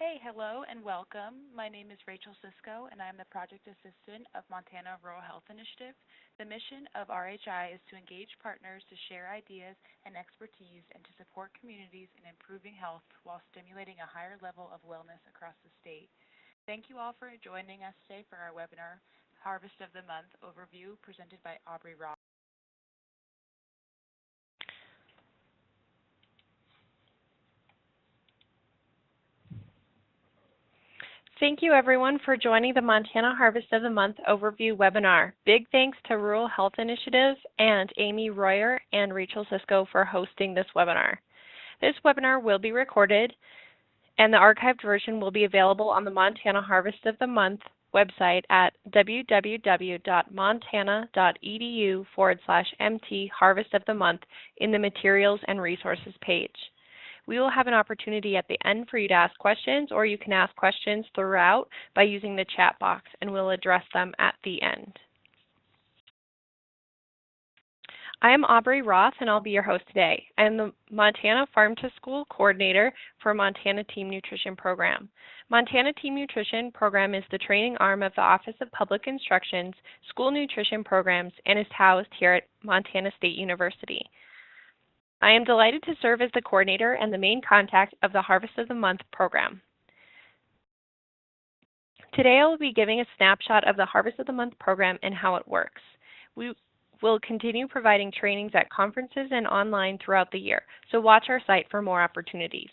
Hey, hello, and welcome. My name is Rachel Sisko, and I'm the Project Assistant of Montana Rural Health Initiative. The mission of RHI is to engage partners to share ideas and expertise and to support communities in improving health while stimulating a higher level of wellness across the state. Thank you all for joining us today for our webinar, Harvest of the Month Overview, presented by Aubree Roth. Thank you everyone for joining the Montana Harvest of the Month Overview webinar. Big thanks to Rural Health Initiatives and Amy Royer and Rachel Sisko for hosting this webinar. This webinar will be recorded and the archived version will be available on the Montana Harvest of the Month website at www.montana.edu/MT Harvest of the Month in the Materials and Resources page. We will have an opportunity at the end for you to ask questions, or you can ask questions throughout by using the chat box, and we'll address them at the end. I am Aubree Roth, and I'll be your host today. I am the Montana Farm to School Coordinator for Montana Team Nutrition Program. Montana Team Nutrition Program is the training arm of the Office of Public Instruction's School Nutrition Programs and is housed here at Montana State University. I am delighted to serve as the coordinator and the main contact of the Harvest of the Month program. Today I will be giving a snapshot of the Harvest of the Month program and how it works. We will continue providing trainings at conferences and online throughout the year, so watch our site for more opportunities.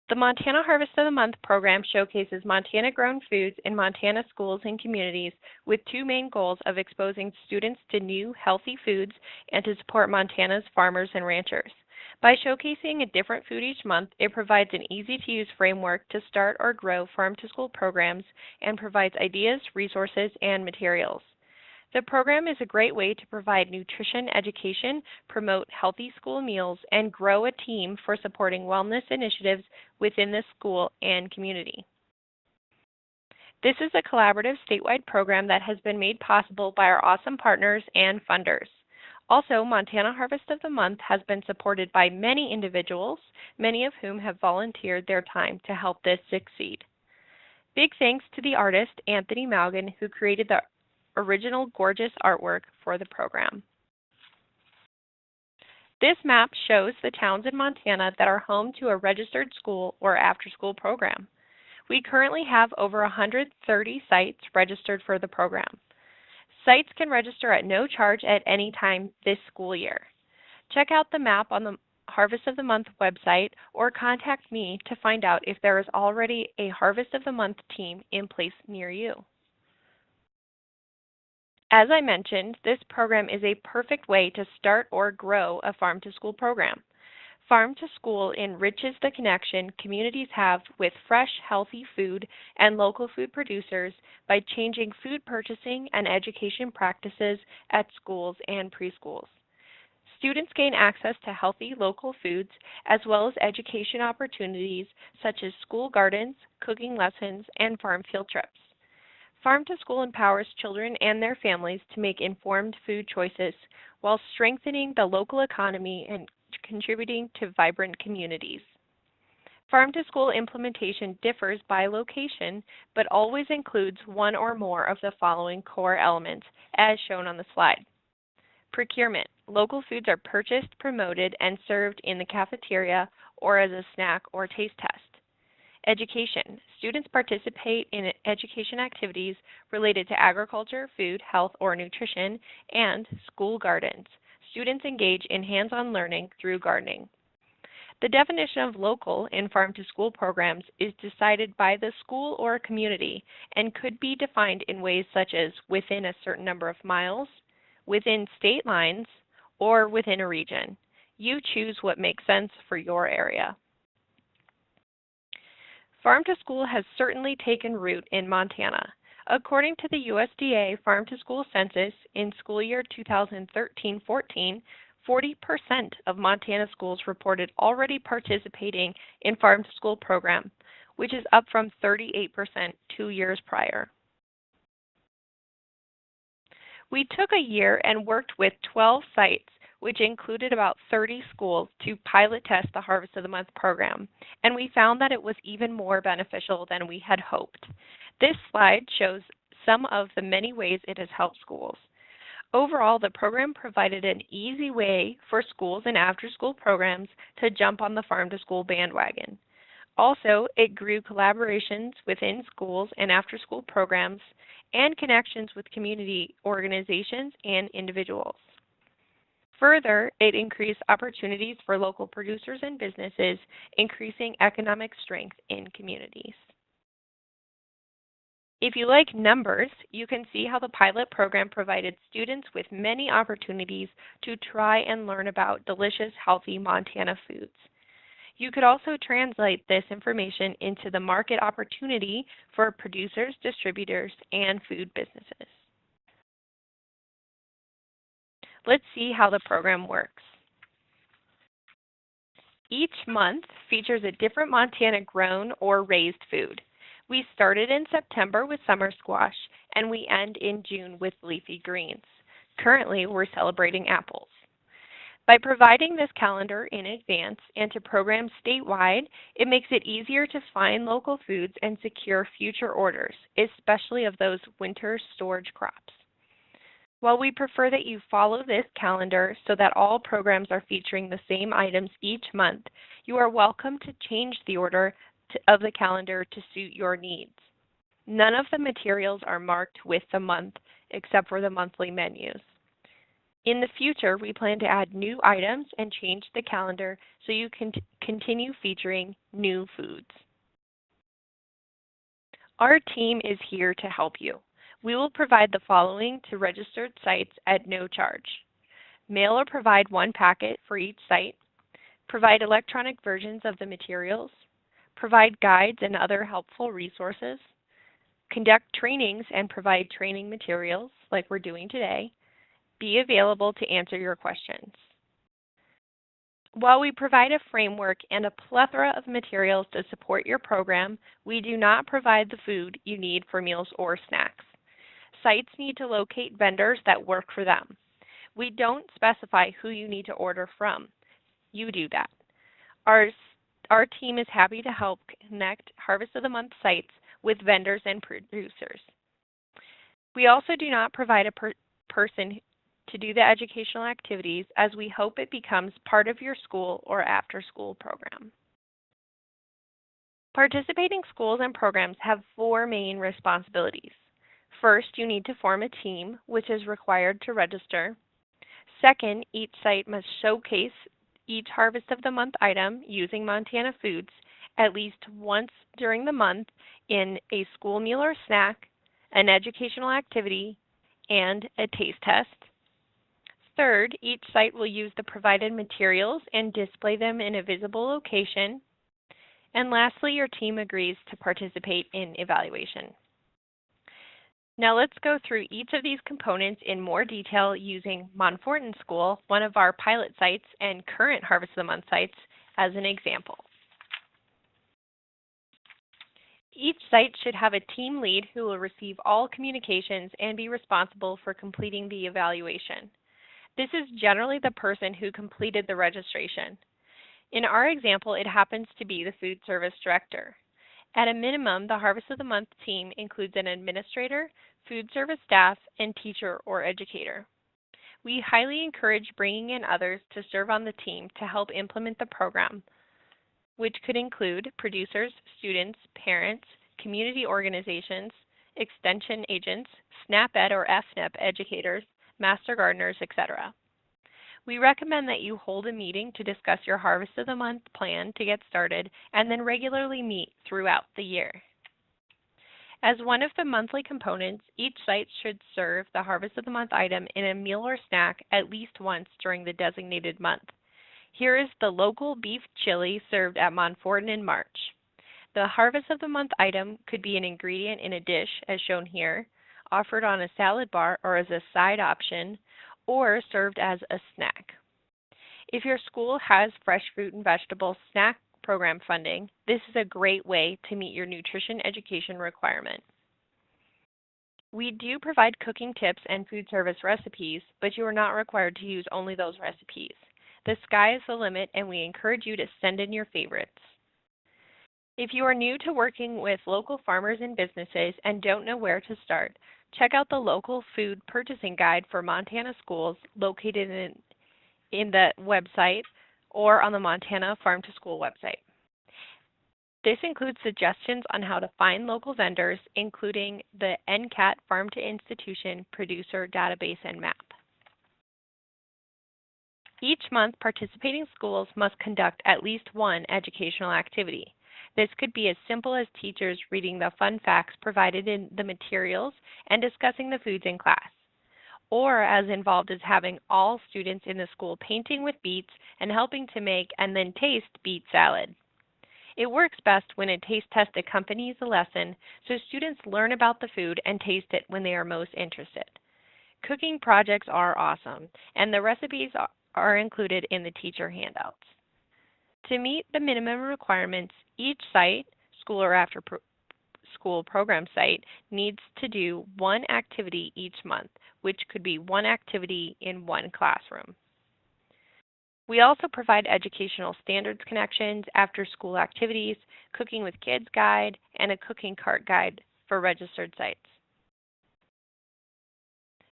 The Montana Harvest of the Month program showcases Montana-grown foods in Montana schools and communities with two main goals of exposing students to new, healthy foods and to support Montana's farmers and ranchers. By showcasing a different food each month, it provides an easy-to-use framework to start or grow farm-to-school programs and provides ideas, resources, and materials. The program is a great way to provide nutrition education, promote healthy school meals, and grow a team for supporting wellness initiatives within the school and community. This is a collaborative statewide program that has been made possible by our awesome partners and funders. Also, Montana Harvest of the Month has been supported by many individuals, many of whom have volunteered their time to help this succeed. Big thanks to the artist, Anthony Maugan, who created the original gorgeous artwork for the program. This map shows the towns in Montana that are home to a registered school or after-school program. We currently have over 130 sites registered for the program. Sites can register at no charge at any time this school year. Check out the map on the Harvest of the Month website or contact me to find out if there is already a Harvest of the Month team in place near you. As I mentioned, this program is a perfect way to start or grow a farm-to-school program. Farm-to-school enriches the connection communities have with fresh, healthy food and local food producers by changing food purchasing and education practices at schools and preschools. Students gain access to healthy local foods as well as education opportunities such as school gardens, cooking lessons, and farm field trips. Farm to School empowers children and their families to make informed food choices while strengthening the local economy and contributing to vibrant communities. Farm to School implementation differs by location, but always includes one or more of the following core elements, as shown on the slide. Procurement. Local foods are purchased, promoted, and served in the cafeteria or as a snack or taste test. Education. Students participate in education activities related to agriculture, food, health, or nutrition, and school gardens. Students engage in hands-on learning through gardening. The definition of local in farm-to-school programs is decided by the school or community and could be defined in ways such as within a certain number of miles, within state lines, or within a region. You choose what makes sense for your area. Farm to School has certainly taken root in Montana. According to the USDA Farm to School Census, in school year 2013-14, 40% of Montana schools reported already participating in Farm to School program, which is up from 38% 2 years prior. We took a year and worked with 12 sites which included about 30 schools to pilot test the Harvest of the Month program, and we found that it was even more beneficial than we had hoped. This slide shows some of the many ways it has helped schools. Overall, the program provided an easy way for schools and after-school programs to jump on the farm-to-school bandwagon. Also, it grew collaborations within schools and after-school programs and connections with community organizations and individuals. Further, it increased opportunities for local producers and businesses, increasing economic strength in communities. If you like numbers, you can see how the pilot program provided students with many opportunities to try and learn about delicious, healthy Montana foods. You could also translate this information into the market opportunity for producers, distributors, and food businesses. Let's see how the program works. Each month features a different Montana grown or raised food. We started in September with summer squash, and we end in June with leafy greens. Currently, we're celebrating apples. By providing this calendar in advance and to programs statewide, it makes it easier to find local foods and secure future orders, especially of those winter storage crops. While we prefer that you follow this calendar so that all programs are featuring the same items each month, you are welcome to change the order of the calendar to suit your needs. None of the materials are marked with the month except for the monthly menus. In the future, we plan to add new items and change the calendar so you can continue featuring new foods. Our team is here to help you. We will provide the following to registered sites at no charge. Mail or provide one packet for each site, provide electronic versions of the materials, provide guides and other helpful resources, conduct trainings and provide training materials like we're doing today, be available to answer your questions. While we provide a framework and a plethora of materials to support your program, we do not provide the food you need for meals or snacks. Sites need to locate vendors that work for them. We don't specify who you need to order from. You do that. Our team is happy to help connect Harvest of the Month sites with vendors and producers. We also do not provide a person to do the educational activities, as we hope it becomes part of your school or after-school program. Participating schools and programs have 4 main responsibilities. First, you need to form a team, which is required to register. Second, each site must showcase each Harvest of the Month item using Montana foods at least once during the month in a school meal or snack, an educational activity, and a taste test. Third, each site will use the provided materials and display them in a visible location. And lastly, your team agrees to participate in evaluation. Now let's go through each of these components in more detail using Montfortin School, one of our pilot sites and current Harvest of the Month sites, as an example. Each site should have a team lead who will receive all communications and be responsible for completing the evaluation. This is generally the person who completed the registration. In our example, it happens to be the food service director. At a minimum, the Harvest of the Month team includes an administrator, food service staff, and teacher or educator. We highly encourage bringing in others to serve on the team to help implement the program, which could include producers, students, parents, community organizations, extension agents, SNAP-Ed or FNEP educators, master gardeners, etc. We recommend that you hold a meeting to discuss your Harvest of the Month plan to get started and then regularly meet throughout the year. As one of the monthly components, each site should serve the Harvest of the Month item in a meal or snack at least once during the designated month. Here is the local beef chili served at Montfortin in March. The Harvest of the Month item could be an ingredient in a dish, as shown here, offered on a salad bar or as a side option, or served as a snack. If your school has fresh fruit and vegetable snack program funding, this is a great way to meet your nutrition education requirement. We do provide cooking tips and food service recipes, but you are not required to use only those recipes. The sky is the limit, and we encourage you to send in your favorites. If you are new to working with local farmers and businesses and don't know where to start, check out the local food purchasing guide for Montana schools located in the website or on the Montana Farm to School website. This includes suggestions on how to find local vendors, including the NCAT Farm to Institution Producer Database and Map. Each month, participating schools must conduct at least one educational activity. This could be as simple as teachers reading the fun facts provided in the materials and discussing the foods in class, or as involved as having all students in the school painting with beets and helping to make and then taste beet salad. It works best when a taste test accompanies the lesson so students learn about the food and taste it when they are most interested. Cooking projects are awesome, and the recipes are included in the teacher handouts. To meet the minimum requirements, each site, school or after school program site, needs to do one activity each month, which could be one activity in one classroom. We also provide educational standards connections, after-school activities, Cooking with Kids guide, and a cooking cart guide for registered sites.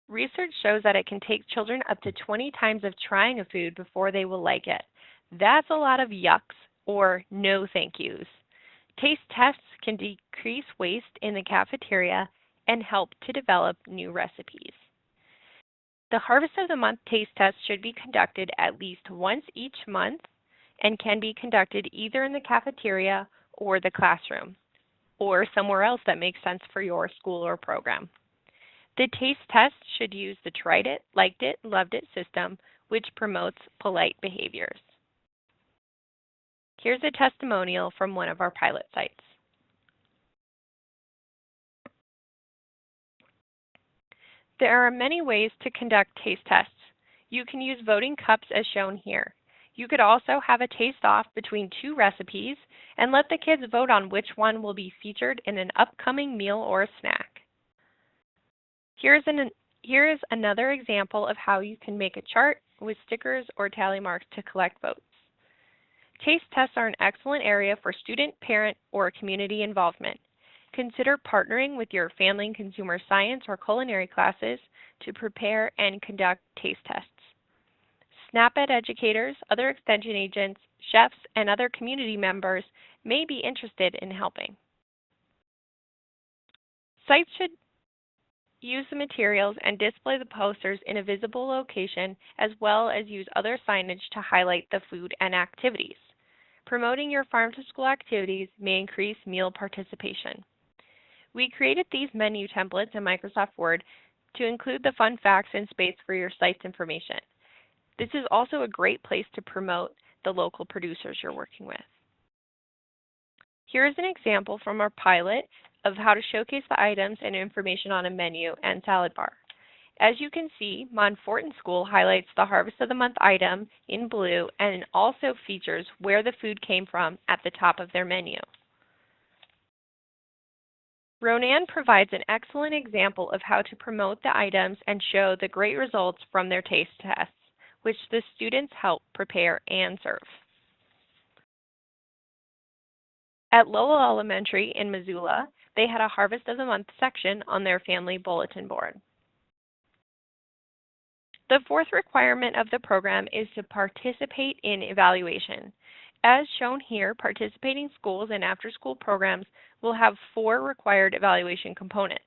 Research shows that it can take children up to 20 times of trying a food before they will like it. That's a lot of yucks or no thank yous. Taste tests can decrease waste in the cafeteria and help to develop new recipes. The Harvest of the Month taste test should be conducted at least once each month and can be conducted either in the cafeteria or the classroom, or somewhere else that makes sense for your school or program. The taste test should use the tried it, liked it, loved it system, which promotes polite behaviors. Here's a testimonial from one of our pilot sites. There are many ways to conduct taste tests. You can use voting cups as shown here. You could also have a taste-off between two recipes and let the kids vote on which one will be featured in an upcoming meal or snack. Here is another example of how you can make a chart with stickers or tally marks to collect votes. Taste tests are an excellent area for student, parent, or community involvement. Consider partnering with your family and consumer science or culinary classes to prepare and conduct taste tests. SNAP-Ed educators, other extension agents, chefs, and other community members may be interested in helping. Sites should use the materials and display the posters in a visible location, as well as use other signage to highlight the food and activities. Promoting your farm-to-school activities may increase meal participation. We created these menu templates in Microsoft Word to include the fun facts and space for your site's information. This is also a great place to promote the local producers you're working with. Here is an example from our pilot of how to showcase the items and information on a menu and salad bar. As you can see, Montfortin School highlights the Harvest of the Month item in blue and also features where the food came from at the top of their menu. Ronan provides an excellent example of how to promote the items and show the great results from their taste tests, which the students help prepare and serve. At Lowell Elementary in Missoula, they had a Harvest of the Month section on their family bulletin board. The fourth requirement of the program is to participate in evaluation. As shown here, participating schools and after-school programs will have 4 required evaluation components.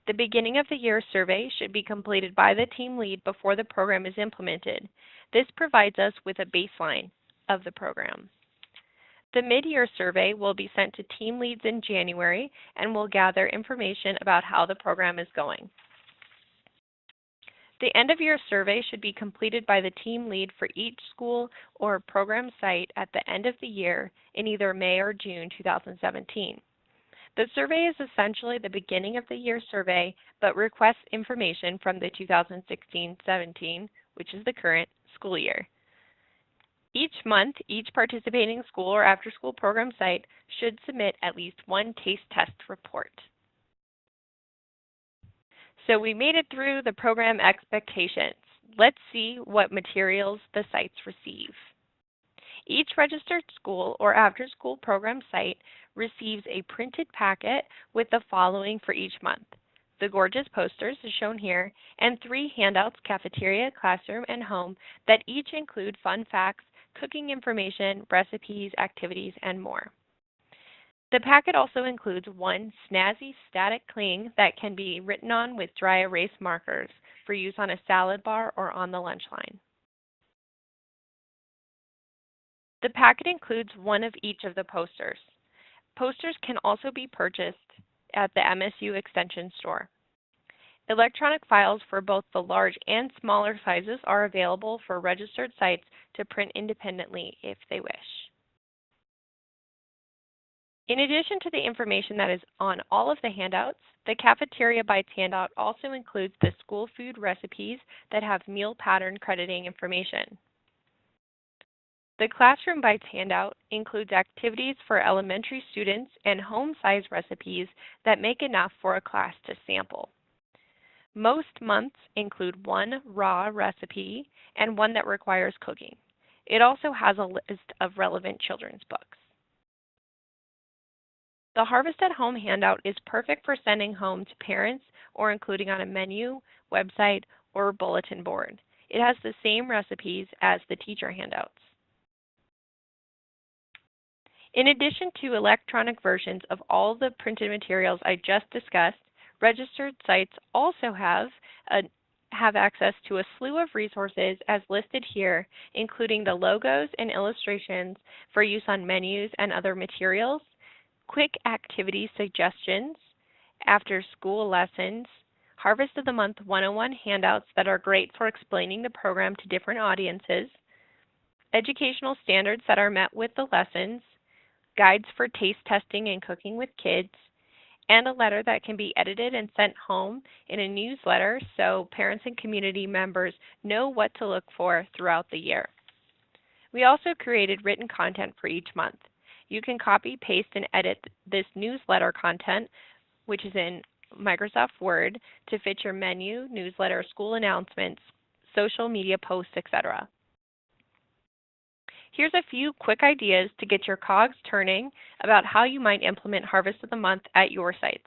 The beginning of the year survey should be completed by the team lead before the program is implemented. This provides us with a baseline of the program. The mid-year survey will be sent to team leads in January and will gather information about how the program is going. The end-of-year survey should be completed by the team lead for each school or program site at the end of the year in either May or June 2017. The survey is essentially the beginning of the year survey, but requests information from the 2016-17, which is the current school year. Each month, each participating school or after-school program site should submit at least one taste test report. So we made it through the program expectations. Let's see what materials the sites receive. Each registered school or after-school program site receives a printed packet with the following for each month. The gorgeous posters is shown here, and 3 handouts, cafeteria, classroom, and home, that each include fun facts, cooking information, recipes, activities, and more. The packet also includes 1 snazzy static cling that can be written on with dry erase markers for use on a salad bar or on the lunch line. The packet includes 1 of each of the posters. Posters can also be purchased at the MSU Extension store. Electronic files for both the large and smaller sizes are available for registered sites to print independently if they wish. In addition to the information that is on all of the handouts, the Cafeteria Bites handout also includes the school food recipes that have meal pattern crediting information. The Classroom Bites handout includes activities for elementary students and home-size recipes that make enough for a class to sample. Most months include 1 raw recipe and 1 that requires cooking. It also has a list of relevant children's books. The Harvest at Home handout is perfect for sending home to parents or including on a menu, website, or bulletin board. It has the same recipes as the teacher handouts. In addition to electronic versions of all the printed materials I just discussed, registered sites also have access to a slew of resources as listed here, including the logos and illustrations for use on menus and other materials, quick activity suggestions, after-school lessons, Harvest of the Month 101 handouts that are great for explaining the program to different audiences, educational standards that are met with the lessons, guides for taste testing and cooking with kids, and a letter that can be edited and sent home in a newsletter so parents and community members know what to look for throughout the year. We also created written content for each month. You can copy, paste, and edit this newsletter content, which is in Microsoft Word, to fit your menu, newsletter, school announcements, social media posts, etc. Here's a few quick ideas to get your cogs turning about how you might implement Harvest of the Month at your sites.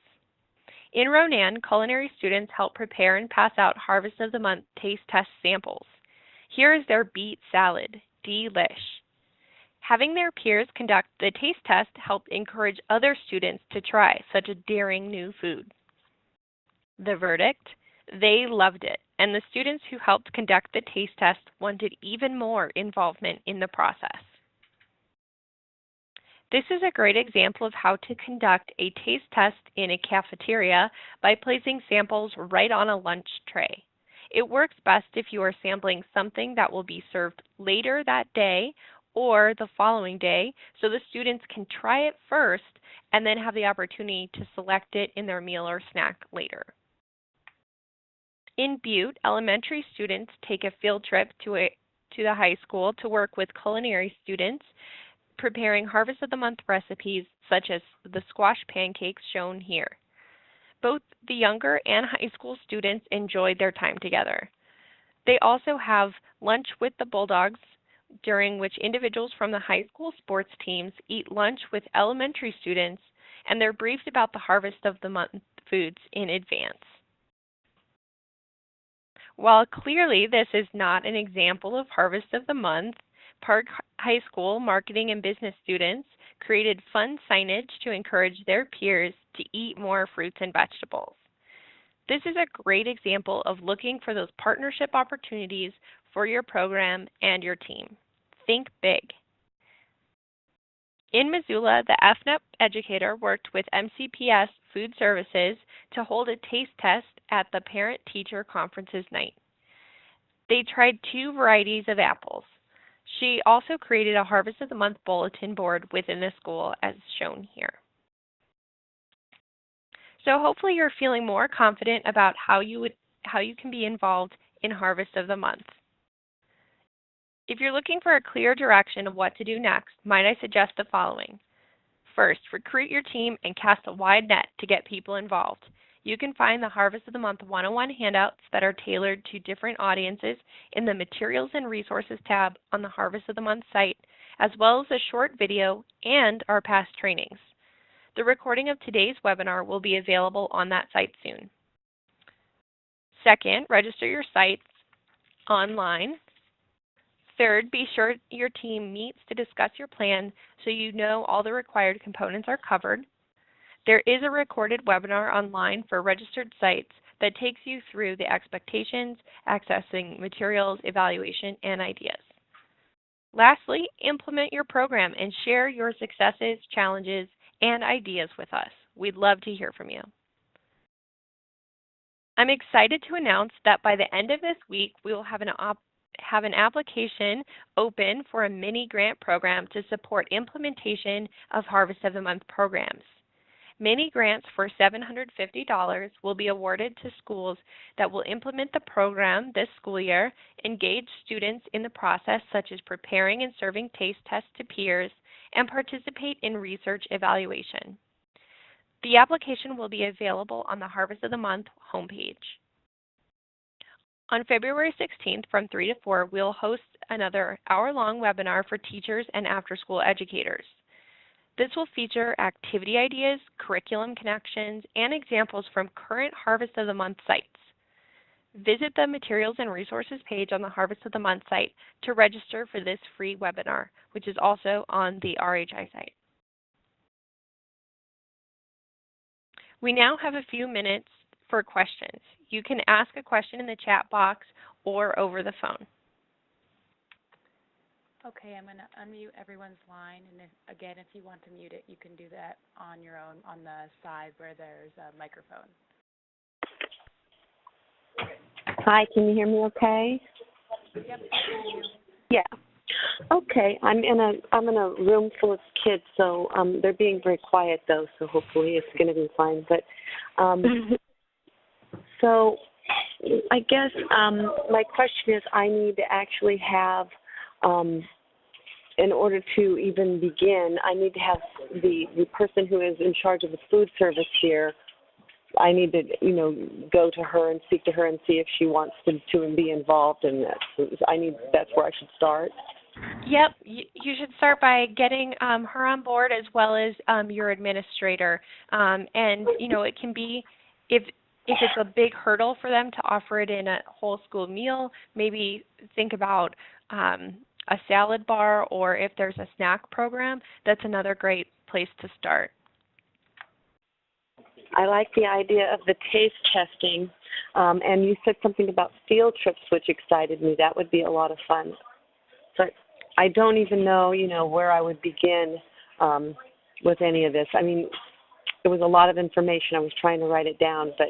In Ronan, culinary students help prepare and pass out Harvest of the Month taste test samples. Here is their beet salad. Delish. Having their peers conduct the taste test helped encourage other students to try such a daring new food. The verdict? They loved it, and the students who helped conduct the taste test wanted even more involvement in the process. This is a great example of how to conduct a taste test in a cafeteria by placing samples right on a lunch tray. It works best if you are sampling something that will be served later that day or the following day, so the students can try it first and then have the opportunity to select it in their meal or snack later. In Butte, elementary students take a field trip to the high school to work with culinary students, preparing Harvest of the Month recipes such as the squash pancakes shown here. Both the younger and high school students enjoyed their time together. They also have lunch with the Bulldogs, during which individuals from the high school sports teams eat lunch with elementary students, and they're briefed about the Harvest of the Month foods in advance. While clearly this is not an example of Harvest of the Month, Park High School marketing and business students created fun signage to encourage their peers to eat more fruits and vegetables. This is a great example of looking for those partnership opportunities for your program and your team. Think big. In Missoula, the FNEP educator worked with MCPS Food Services to hold a taste test at the parent-teacher conferences night. They tried 2 varieties of apples. She also created a Harvest of the Month bulletin board within the school as shown here. So hopefully you're feeling more confident about how you can be involved in Harvest of the Month. If you're looking for a clear direction of what to do next, might I suggest the following. First, recruit your team and cast a wide net to get people involved. You can find the Harvest of the Month 101 handouts that are tailored to different audiences in the Materials and Resources tab on the Harvest of the Month site, as well as a short video and our past trainings. The recording of today's webinar will be available on that site soon. Second, register your sites online. Third, be sure your team meets to discuss your plan so you know all the required components are covered. There is a recorded webinar online for registered sites that takes you through the expectations, accessing materials, evaluation, and ideas. Lastly, implement your program and share your successes, challenges, and ideas with us. We'd love to hear from you. I'm excited to announce that by the end of this week, we will have an application open for a mini grant program to support implementation of Harvest of the Month programs. Mini grants for $750 will be awarded to schools that will implement the program this school year, engage students in the process such as preparing and serving taste tests to peers, and participate in research evaluation. The application will be available on the Harvest of the Month homepage. On February 16th from 3 to 4, we'll host another hour-long webinar for teachers and after-school educators. This will feature activity ideas, curriculum connections, and examples from current Harvest of the Month sites. Visit the Materials and Resources page on the Harvest of the Month site to register for this free webinar, which is also on the RHI site. We now have a few minutes for questions. You can ask a question in the chat box or over the phone. Okay, I'm going to unmute everyone's line, and if you want to mute it, you can do that on your own on the side where there's a microphone. Hi, can you hear me okay? Yep, I can hear you. Yeah. Okay, I'm in a room full of kids, so they're being very quiet though, so hopefully it's going to be fine. But so I guess my question is, I need to actually have in order to even begin, I need to have the person who is in charge of the food service here. I need to, go to her and speak to her and see if she wants to be involved in this. That's where I should start. Yep, you should start by getting her on board as well as your administrator. And it can be, if it's a big hurdle for them to offer it in a whole school meal, maybe think about a salad bar, or if there's a snack program, that's another great place to start. I like the idea of the taste testing, and you said something about field trips, which excited me. That would be a lot of fun. So I don't even know, where I would begin with any of this. I mean, it was a lot of information. I was trying to write it down, but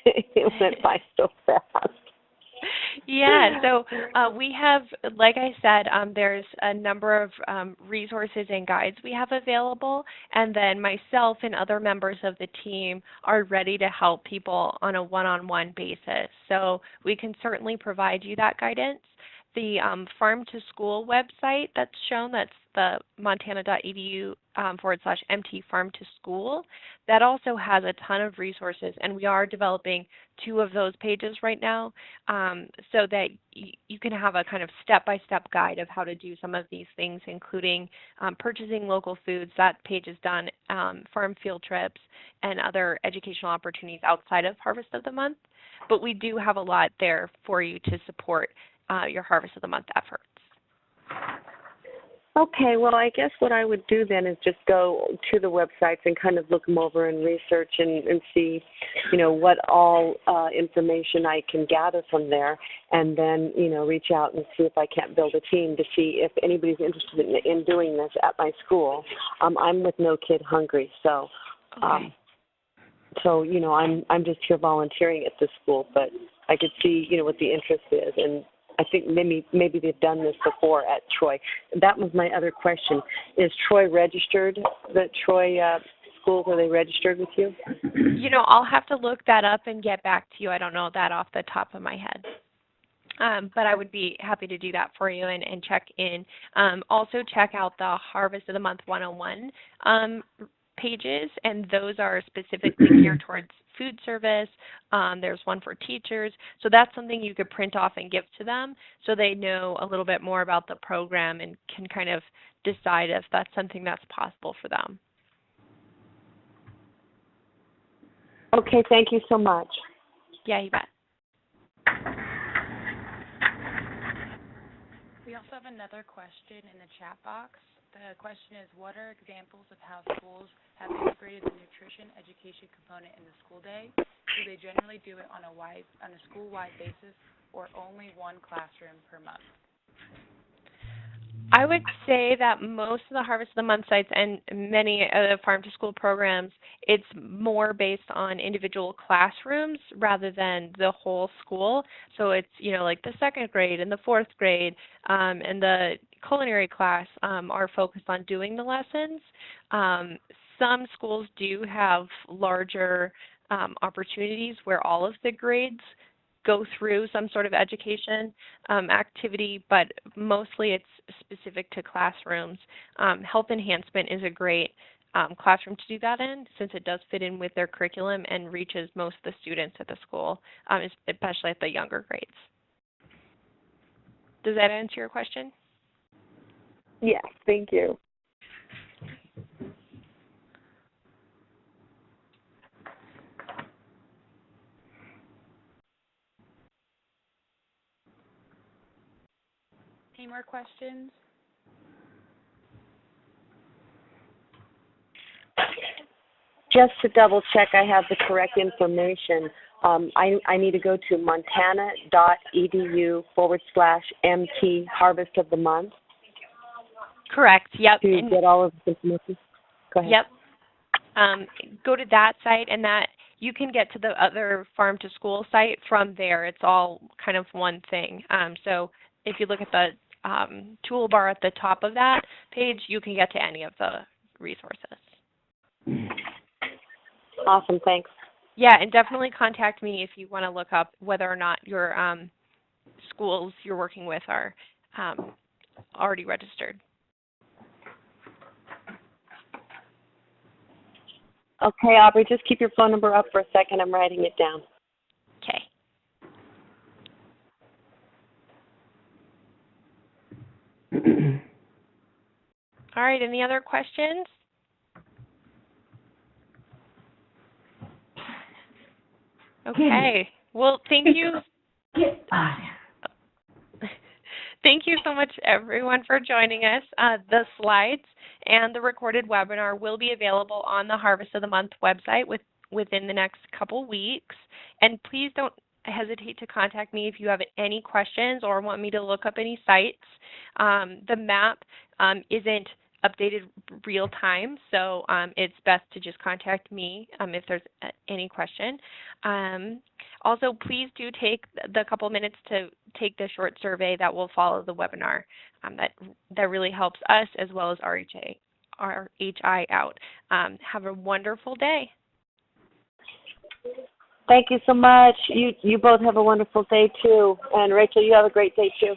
it went by so fast. Yeah, so we have, like I said, there's a number of resources and guides we have available, and then myself and other members of the team are ready to help people on a one-on-one basis. So we can certainly provide you that guidance. The Farm to School website that's shown, that's the montana.edu/MT Farm to School. That also has a ton of resources, and we are developing 2 of those pages right now so that you can have a kind of step-by-step guide of how to do some of these things, including purchasing local foods. That page is done, farm field trips, and other educational opportunities outside of Harvest of the Month. But we do have a lot there for you to support your Harvest of the Month efforts. Okay, well, I guess what I would do then is just go to the websites and kind of look them over and research and see, what all information I can gather from there, and then, reach out and see if I can't build a team to see if anybody's interested in doing this at my school. I'm with No Kid Hungry, so Okay. I'm just here volunteering at this school, but I could see, what the interest is, and I think maybe they've done this before at Troy. That was my other question. Is Troy registered? The Troy schools, are they registered with you? I'll have to look that up and get back to you. I don't know that off the top of my head. But I would be happy to do that for you and check in. Also check out the Harvest of the Month 101 pages, and those are specifically geared towards food service. There's one for teachers. So that's something you could print off and give to them so they know a little bit more about the program and can kind of decide if that's something that's possible for them. Okay, thank you so much. Yeah, you bet. We also have another question in the chat box. The question is, what are examples of how schools have integrated the nutrition education component in the school day? Do they generally do it on a school-wide basis or only one classroom per month? I would say that most of the Harvest of the Month sites and many of the farm to school programs, it's more based on individual classrooms rather than the whole school. So it's, like the second grade and the fourth grade and the culinary class are focused on doing the lessons. Some schools do have larger opportunities where all of the grades go through some sort of education activity, but mostly it's specific to classrooms. Health enhancement is a great classroom to do that in, since it does fit in with their curriculum and reaches most of the students at the school, especially at the younger grades. Does that answer your question? Yes, thank you. Any more questions? Just to double check I have the correct information, I need to go to montana.edu/MT Harvest of the Month. Correct, yep. To get all of the information. Go ahead. Yep. Go to that site, and that you can get to the other farm to school site from there. It's all kind of one thing. So if you look at the toolbar at the top of that page, you can get to any of the resources. Awesome, thanks. Yeah, and definitely contact me if you want to look up whether or not your schools you're working with are already registered. Okay, Aubree, just keep your phone number up for a second. I'm writing it down. Okay. All right, any other questions? Okay. Well, thank you. Thank you so much, everyone, for joining us. The slides and the recorded webinar will be available on the Harvest of the Month website within the next couple weeks. And please don't hesitate to contact me if you have any questions or want me to look up any sites. The map isn't updated real time, so it's best to just contact me if there's any question. Also, please do take the couple minutes to take the short survey that will follow the webinar. That really helps us as well as RHI out. Have a wonderful day. Thank you so much. You both have a wonderful day too. And Rachel, you have a great day too.